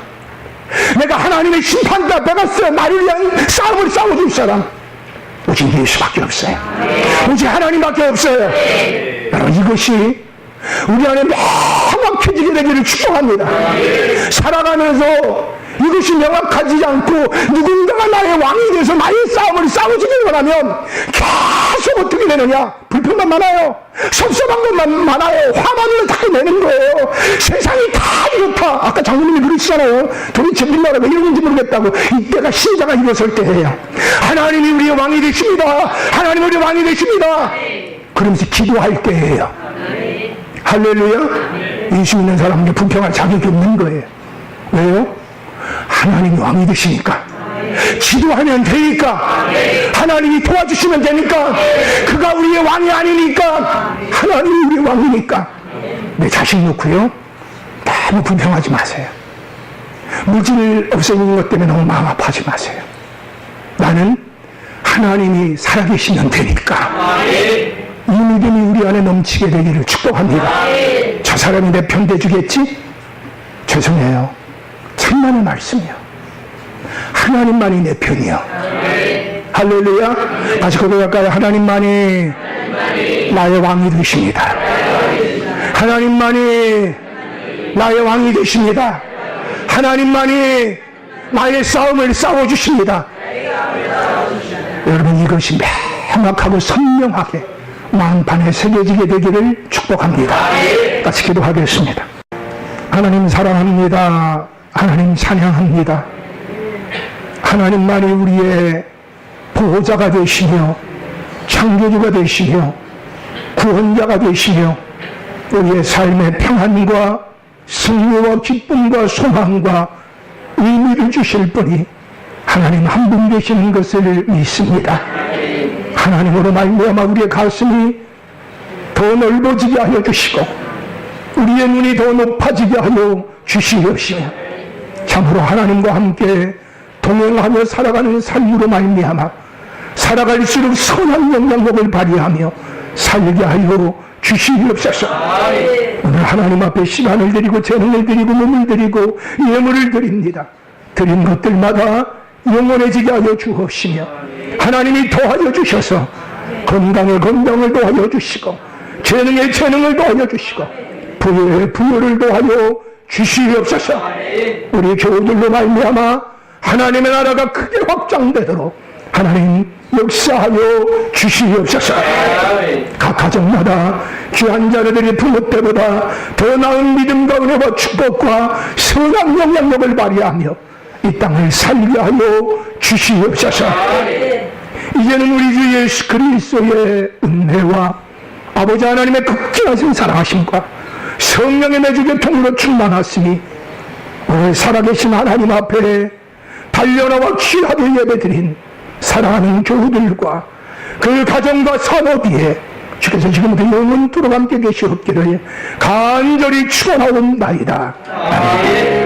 내가 하나님의 심판대 앞에 가서 나를 위한 싸움을 싸워줄 사람, 오직 예수밖에 없어요. 오직 하나님밖에 없어요. 여러분, 이것이 우리 안에 명확해지게 되기를 축복합니다. 살아가면서 이것이 명확하지 않고 누군가가 나의 왕이 돼서 나의 싸움을 싸워주길 원하면 계속 어떻게 되느냐? 불평만 많아요. 섭섭한 것만 많아요. 화만을 자꾸 내는 거예요. 세상이 다 이렇다. 아까 장로님이 그러시잖아요. 도대체 우리나라 왜 이러는지 모르겠다고. 이때가 신자가 일어설 때예요. 하나님이 우리의 왕이 되십니다. 하나님 우리의 왕이 되십니다. 그러면서 기도할 때예요. 할렐루야. 예수 믿는 사람들 불평할 자격이 없는 거예요. 왜요? 하나님이 왕이 되시니까. 기도하면 되니까. 하나님이 도와주시면 되니까. 그가 우리의 왕이 아니니까. 하나님이 우리의 왕이니까. 내 자신 놓고요, 너무 불평하지 마세요. 물질 없어지는 것 때문에 너무 마음 아파하지 마세요. 나는 하나님이 살아계시면 되니까. 이 믿음이 우리 안에 넘치게 되기를 축복합니다. 저 사람이 내 편 돼주겠지? 죄송해요. 천만의 말씀이요. 하나님만이 내 편이요. 할렐루야. 다시 고백할까요? 하나님만이 나의 왕이 되십니다. 하나님만이 나의 왕이 되십니다. 하나님만이 나의 싸움을 싸워주십니다. 여러분, 이것이 명확하고 선명하게 마음판에 새겨지게 되기를 축복합니다. 같이 기도하겠습니다. 하나님 사랑합니다. 하나님 찬양합니다. 하나님만이 우리의 보호자가 되시며 창조주가 되시며 구원자가 되시며 우리의 삶의 평안과 승리와 기쁨과 소망과 의미를 주실 분이 하나님 한 분 계시는 것을 믿습니다. 하나님으로 말미암아 우리의 가슴이 더 넓어지게 하여 주시고 우리의 눈이 더 높아지게 하여 주시옵시며 참으로 하나님과 함께 동행하며 살아가는 삶으로 말미암아 살아갈수록 선한 영향력을 발휘하며 살게 하여 주시옵소서. 오늘 하나님 앞에 시간을 드리고 재능을 드리고 몸을 드리고 예물을 드립니다. 드린 것들마다 영원해지게 하여 주옵시며 하나님이 더하여 주셔서 건강에 건강을 더하여 주시고 재능에 재능을 더하여 주시고 부여에 부여를 더하여 주시옵소서. 우리 교우들로 말미암아 하나님의 나라가 크게 확장되도록 하나님 역사하여 주시옵소서. 각 가정마다 귀한 자녀들이 부모 때보다 더 나은 믿음과 은혜와 축복과 선한 영향력을 발휘하며 이 땅을 살게 하여 주시옵소서. 이제는 우리 주 예수 그리스도의 은혜와 아버지 하나님의 극진하신 사랑하심과 성령의 내주교통으로 충만하시니 오늘 살아계신 하나님 앞에 단련하와 귀하게 예배드린 사랑하는 교우들과 그 가정과 산업 위에 주께서 지금부터 영원토록 함께 계시옵기를 간절히 축원하옵나이다. 아멘.